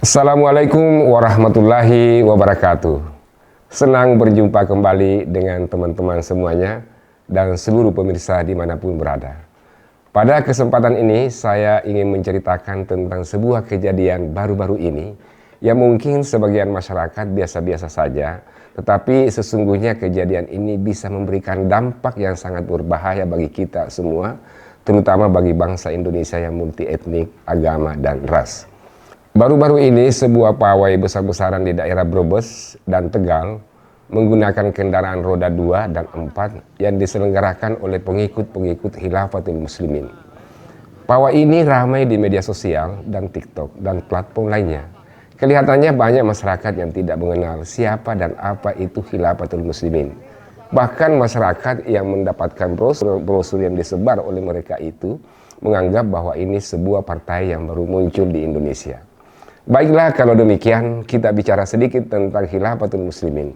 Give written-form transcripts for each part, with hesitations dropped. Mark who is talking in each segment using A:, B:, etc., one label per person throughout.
A: Assalamualaikum warahmatullahi wabarakatuh. Senang berjumpa kembali dengan teman-teman semuanya dan seluruh pemirsa dimanapun berada. Pada kesempatan ini saya ingin menceritakan tentang sebuah kejadian baru-baru ini yang mungkin sebagian masyarakat biasa-biasa saja, tetapi sesungguhnya kejadian ini bisa memberikan dampak yang sangat berbahaya bagi kita semua, terutama bagi bangsa Indonesia yang multi etnik, agama, dan ras. Baru-baru ini sebuah pawai besar-besaran di daerah Brebes dan Tegal menggunakan kendaraan roda 2 dan 4 yang diselenggarakan oleh pengikut-pengikut Khilafatul Muslimin. Pawai ini ramai di media sosial dan TikTok dan platform lainnya. Kelihatannya banyak masyarakat yang tidak mengenal siapa dan apa itu Khilafatul Muslimin. Bahkan masyarakat yang mendapatkan brosur yang disebar oleh mereka itu menganggap bahwa ini sebuah partai yang baru muncul di Indonesia. Baiklah, kalau demikian kita bicara sedikit tentang Khilafatul Muslimin.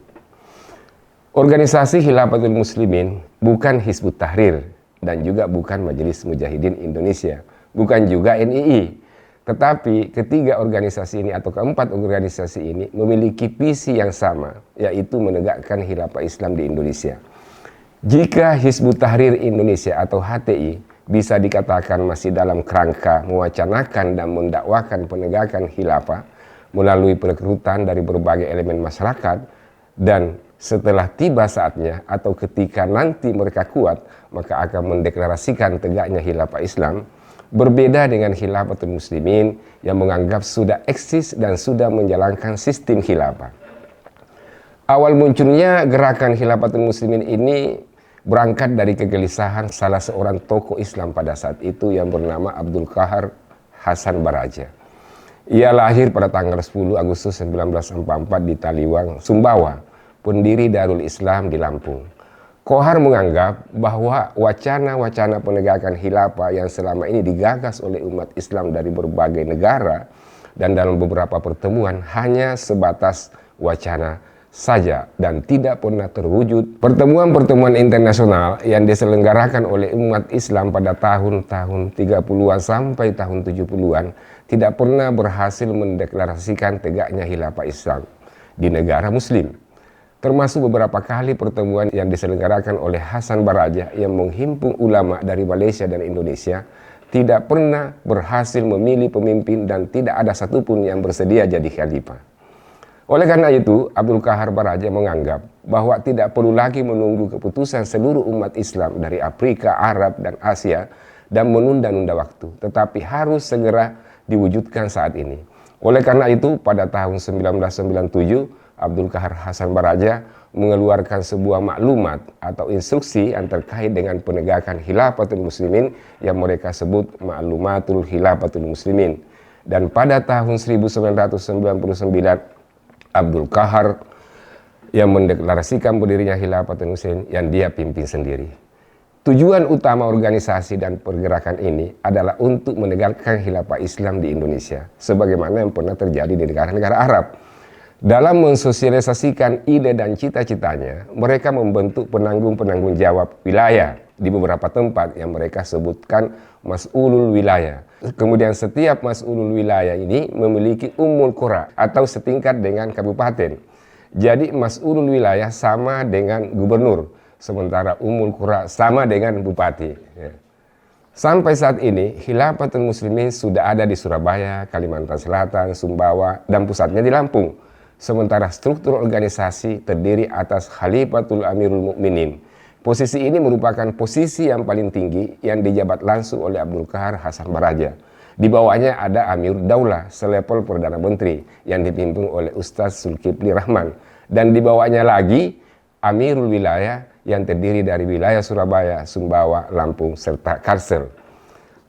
A: Organisasi Khilafatul Muslimin bukan Hizbut Tahrir dan juga bukan Majelis Mujahidin Indonesia, bukan juga NII. Tetapi ketiga organisasi ini atau keempat organisasi ini memiliki visi yang sama, yaitu menegakkan khilafah Islam di Indonesia. Jika Hizbut Tahrir Indonesia atau HTI bisa dikatakan masih dalam kerangka mewacanakan dan mendakwakan penegakan khilafah melalui perekrutan dari berbagai elemen masyarakat, dan setelah tiba saatnya atau ketika nanti mereka kuat maka akan mendeklarasikan tegaknya khilafah Islam, berbeda dengan Khilafatul Muslimin yang menganggap sudah eksis dan sudah menjalankan sistem khilafah. Awal munculnya gerakan Khilafatul Muslimin ini berangkat dari kegelisahan salah seorang tokoh Islam pada saat itu yang bernama Abdul Qahar Hasan Baraja. Ia lahir pada tanggal 10 Agustus 1944 di Taliwang, Sumbawa, pendiri Darul Islam di Lampung. Qahar menganggap bahwa wacana-wacana penegakan khilafah yang selama ini digagas oleh umat Islam dari berbagai negara dan dalam beberapa pertemuan hanya sebatas wacana saja dan tidak pernah terwujud. Pertemuan-pertemuan internasional yang diselenggarakan oleh umat Islam pada tahun-tahun 30-an sampai tahun 70-an tidak pernah berhasil mendeklarasikan tegaknya khilafah Islam di negara muslim. Termasuk beberapa kali pertemuan yang diselenggarakan oleh Hasan Baraja yang menghimpun ulama dari Malaysia dan Indonesia tidak pernah berhasil memilih pemimpin dan tidak ada satupun yang bersedia jadi khalifah. Oleh karena itu, Abdul Qahar Baraja menganggap bahwa tidak perlu lagi menunggu keputusan seluruh umat Islam dari Afrika, Arab, dan Asia dan menunda-nunda waktu, tetapi harus segera diwujudkan saat ini. Oleh karena itu, pada tahun 1997, Abdul Qahar Hasan Baraja mengeluarkan sebuah maklumat atau instruksi yang terkait dengan penegakan Khilafatul Muslimin yang mereka sebut Maklumatul Khilafatul Muslimin. Dan pada tahun 1999, Abdul Qahar yang mendeklarasikan berdirinya Khilafatul Muslimin yang dia pimpin sendiri. Tujuan utama organisasi dan pergerakan ini adalah untuk menegakkan khilafah Islam di Indonesia, sebagaimana yang pernah terjadi di negara-negara Arab. Dalam mensosialisasikan ide dan cita-citanya, mereka membentuk penanggung-penanggung jawab wilayah di beberapa tempat yang mereka sebutkan Mas'ulul Wilayah. Kemudian setiap Mas'ulul Wilayah ini memiliki Ummul Qura atau setingkat dengan kabupaten. Jadi Mas'ulul Wilayah sama dengan gubernur, sementara Ummul Qura sama dengan bupati. Sampai saat ini, Khilafatul Muslimin sudah ada di Surabaya, Kalimantan Selatan, Sumbawa, dan pusatnya di Lampung. Sementara struktur organisasi terdiri atas Khalifatul Amirul Mukminin. Posisi ini merupakan posisi yang paling tinggi yang dijabat langsung oleh Abdul Qahar Hasan Baraja. Di bawahnya ada Amir Daulah, selevel Perdana Menteri yang dipimpin oleh Ustadz Zulkifli Rahman. Dan di bawahnya lagi Amirul Wilayah yang terdiri dari wilayah Surabaya, Sumbawa, Lampung, serta Kalsel.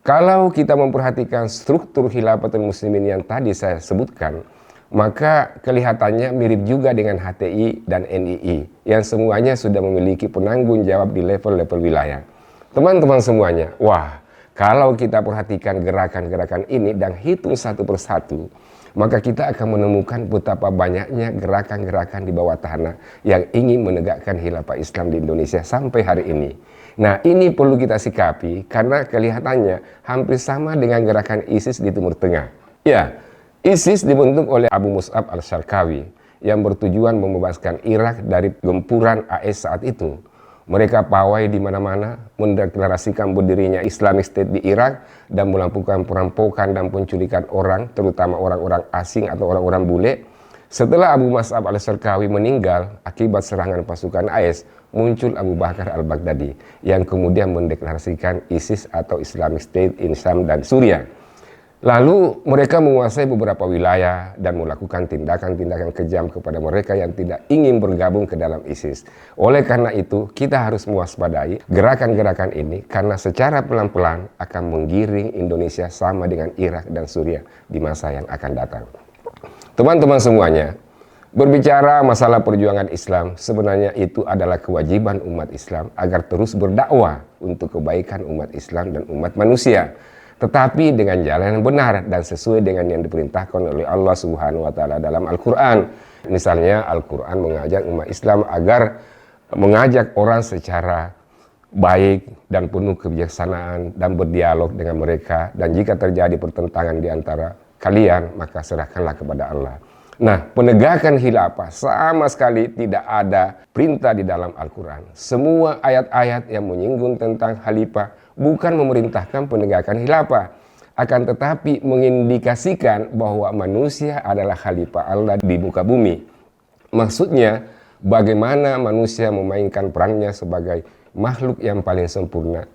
A: Kalau kita memperhatikan struktur Khilafatul Muslimin yang tadi saya sebutkan, maka kelihatannya mirip juga dengan HTI dan NII yang semuanya sudah memiliki penanggung jawab di level-level wilayah. Teman-teman semuanya, wah, kalau kita perhatikan gerakan-gerakan ini dan hitung satu persatu, maka kita akan menemukan betapa banyaknya gerakan-gerakan di bawah tanah yang ingin menegakkan khilafah Islam di Indonesia sampai hari ini. Nah, ini perlu kita sikapi karena kelihatannya hampir sama dengan gerakan ISIS di Timur Tengah. Ya, ISIS dibentuk oleh Abu Mus'ab al-Sharqawi yang bertujuan membebaskan Irak dari gempuran AS saat itu. Mereka pawai di mana-mana, mendeklarasikan berdirinya Islamic State di Irak dan melakukan perampokan dan penculikan orang, terutama orang-orang asing atau orang-orang bule. Setelah Abu Mus'ab al-Sharqawi meninggal akibat serangan pasukan AS, muncul Abu Bakar al-Baghdadi yang kemudian mendeklarasikan ISIS atau Islamic State in Syam dan Suriah. Lalu mereka menguasai beberapa wilayah dan melakukan tindakan-tindakan kejam kepada mereka yang tidak ingin bergabung ke dalam ISIS. Oleh karena itu, kita harus mewaspadai gerakan-gerakan ini karena secara pelan-pelan akan menggiring Indonesia sama dengan Irak dan Suriah di masa yang akan datang. Teman-teman semuanya, berbicara masalah perjuangan Islam, sebenarnya itu adalah kewajiban umat Islam agar terus berdakwah untuk kebaikan umat Islam dan umat manusia. Tetapi dengan jalan yang benar dan sesuai dengan yang diperintahkan oleh Allah Subhanahu wa Ta'ala dalam Al-Quran. Misalnya, Al-Quran mengajak umat Islam agar mengajak orang secara baik dan penuh kebijaksanaan dan berdialog dengan mereka. Dan jika terjadi pertentangan di antara kalian, maka serahkanlah kepada Allah. Nah, penegakan khilafah sama sekali tidak ada perintah di dalam Al-Quran. Semua ayat-ayat yang menyinggung tentang khalifah bukan memerintahkan penegakan khilafah, akan tetapi mengindikasikan bahwa manusia adalah khalifah Allah di muka bumi. Maksudnya, bagaimana manusia memainkan perannya sebagai makhluk yang paling sempurna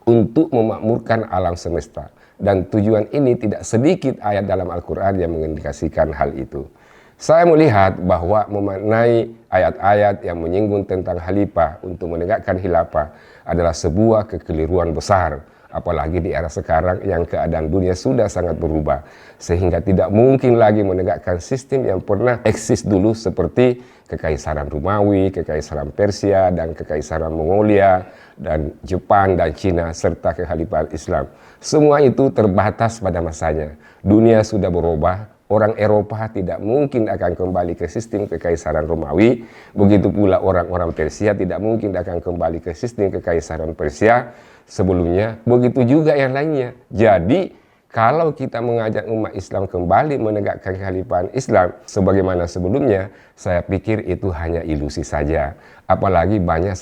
A: untuk memakmurkan alam semesta. Dan tujuan ini tidak sedikit ayat dalam Al-Quran yang mengindikasikan hal itu. Saya melihat bahwa memaknai ayat-ayat yang menyinggung tentang khalifah untuk menegakkan khilafah adalah sebuah kekeliruan besar. Apalagi di era sekarang yang keadaan dunia sudah sangat berubah. Sehingga tidak mungkin lagi menegakkan sistem yang pernah eksis dulu seperti Kekaisaran Romawi, Kekaisaran Persia, dan Kekaisaran Mongolia, dan Jepang, dan Cina, serta kekhalifahan Islam. Semua itu terbatas pada masanya. Dunia sudah berubah. Orang Eropa tidak mungkin akan kembali ke sistem Kekaisaran Romawi. Begitu pula orang-orang Persia tidak mungkin akan kembali ke sistem Kekaisaran Persia sebelumnya. Begitu juga yang lainnya. Jadi, kalau kita mengajak umat Islam kembali menegakkan kekhalifahan Islam sebagaimana sebelumnya, saya pikir itu hanya ilusi saja. Apalagi banyak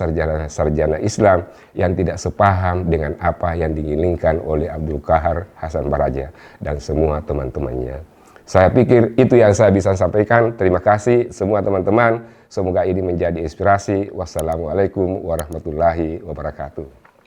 A: sarjana Islam yang tidak sepaham dengan apa yang diinginkan oleh Abdul Qahar Hasan Baraja dan semua teman-temannya. Saya pikir itu yang saya bisa sampaikan. Terima kasih semua teman-teman. Semoga ini menjadi inspirasi. Wassalamualaikum warahmatullahi wabarakatuh.